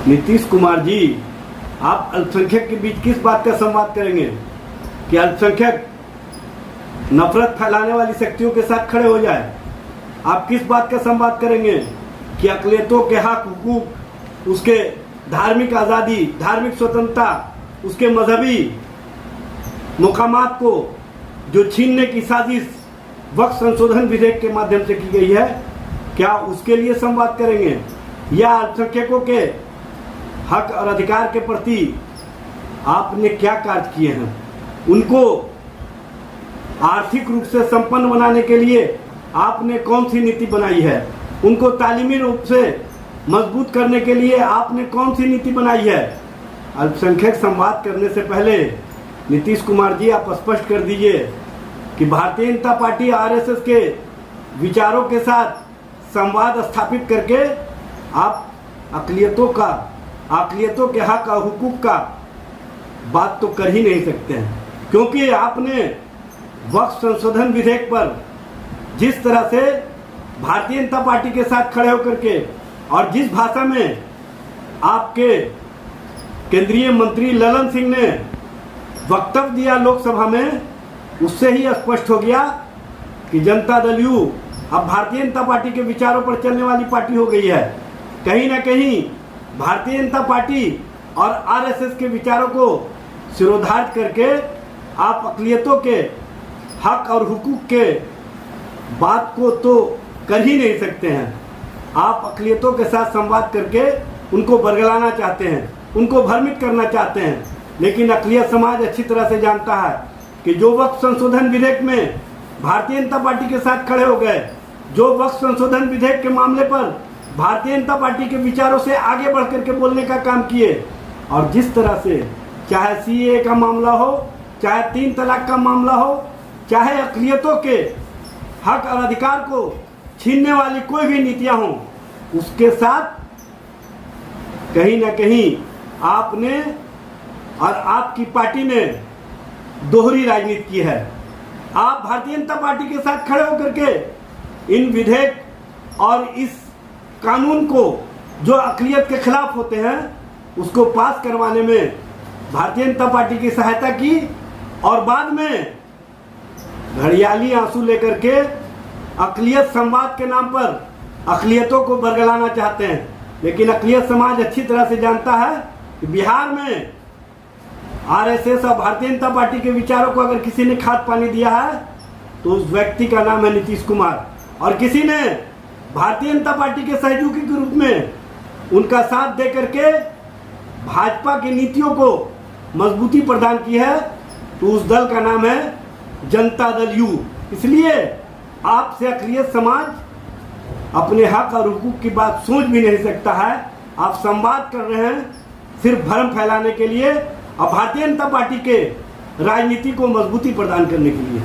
नीतीश कुमार जी, आप अल्पसंख्यक के बीच किस बात का संवाद करेंगे कि अल्पसंख्यक नफरत फैलाने वाली शक्तियों के साथ खड़े हो जाए? आप किस बात का संवाद करेंगे कि अक़लियतों के हक हुकूक, उसके धार्मिक आज़ादी, धार्मिक स्वतंत्रता, उसके मजहबी मुकामात को जो छीनने की साजिश वक्फ संशोधन विधेयक के माध्यम से की गई है, क्या उसके लिए संवाद करेंगे? या अल्पसंख्यकों के हक और अधिकार के प्रति आपने क्या कार्य किए हैं? उनको आर्थिक रूप से संपन्न बनाने के लिए आपने कौन सी नीति बनाई है? उनको तालीमी रूप से मजबूत करने के लिए आपने कौन सी नीति बनाई है? अल्पसंख्यक संवाद करने से पहले नीतीश कुमार जी, आप स्पष्ट कर दीजिए कि भारतीय जनता पार्टी आरएसएस के विचारों के साथ संवाद स्थापित करके आप अक़लियतों के हक और हुकूक का बात तो कर ही नहीं सकते हैं, क्योंकि आपने वक्फ संशोधन विधेयक पर जिस तरह से भारतीय जनता पार्टी के साथ खड़े होकर के और जिस भाषा में आपके केंद्रीय मंत्री ललन सिंह ने वक्तव्य दिया लोकसभा में, उससे ही स्पष्ट हो गया कि जनता दल यू अब भारतीय जनता पार्टी के विचारों पर चलने वाली पार्टी हो गई है। कहीं ना कहीं भारतीय जनता पार्टी और आरएसएस के विचारों को सिरोधार्य करके आप अक़लियतों के हक और हुकूक के बात को तो कर ही नहीं सकते हैं। आप अक़लियतों के साथ संवाद करके उनको बरगलाना चाहते हैं, उनको भ्रमित करना चाहते हैं, लेकिन अक़लियत समाज अच्छी तरह से जानता है कि जो वक्फ संशोधन विधेयक में भारतीय जनता पार्टी के साथ खड़े हो गए, जो वक्फ संशोधन विधेयक के मामले पर भारतीय जनता पार्टी के विचारों से आगे बढ़ करके बोलने का काम किए, और जिस तरह से चाहे सीए का मामला हो, चाहे 3 तलाक का मामला हो, चाहे अक़लियतों के हक और अधिकार को छीनने वाली कोई भी नीतियां हों, उसके साथ कहीं ना कहीं आपने और आपकी पार्टी ने दोहरी राजनीति की है। आप भारतीय जनता पार्टी के साथ खड़े होकर के इन विधेयक और इस कानून को जो अक़लियत के खिलाफ होते हैं उसको पास करवाने में भारतीय जनता पार्टी की सहायता की, और बाद में घड़ियाली आंसू लेकर के अक़लियत संवाद के नाम पर अक़लियतों को बरगलाना चाहते हैं। लेकिन अक़लियत समाज अच्छी तरह से जानता है कि बिहार में आरएसएस और भारतीय जनता पार्टी के विचारों को अगर किसी ने खाद पानी दिया है तो उस व्यक्ति का नाम है नीतीश कुमार, और किसी ने भारतीय जनता पार्टी के सहयोगी के रूप में उनका साथ दे करके भाजपा की नीतियों को मजबूती प्रदान की है, तो उस दल का नाम है जनता दल यू। इसलिए आपसे अक़लियत समाज अपने हक और हुकूक की बात सोच भी नहीं सकता है। आप संवाद कर रहे हैं सिर्फ भ्रम फैलाने के लिए और भारतीय जनता पार्टी के राजनीति को मजबूती प्रदान करने के लिए।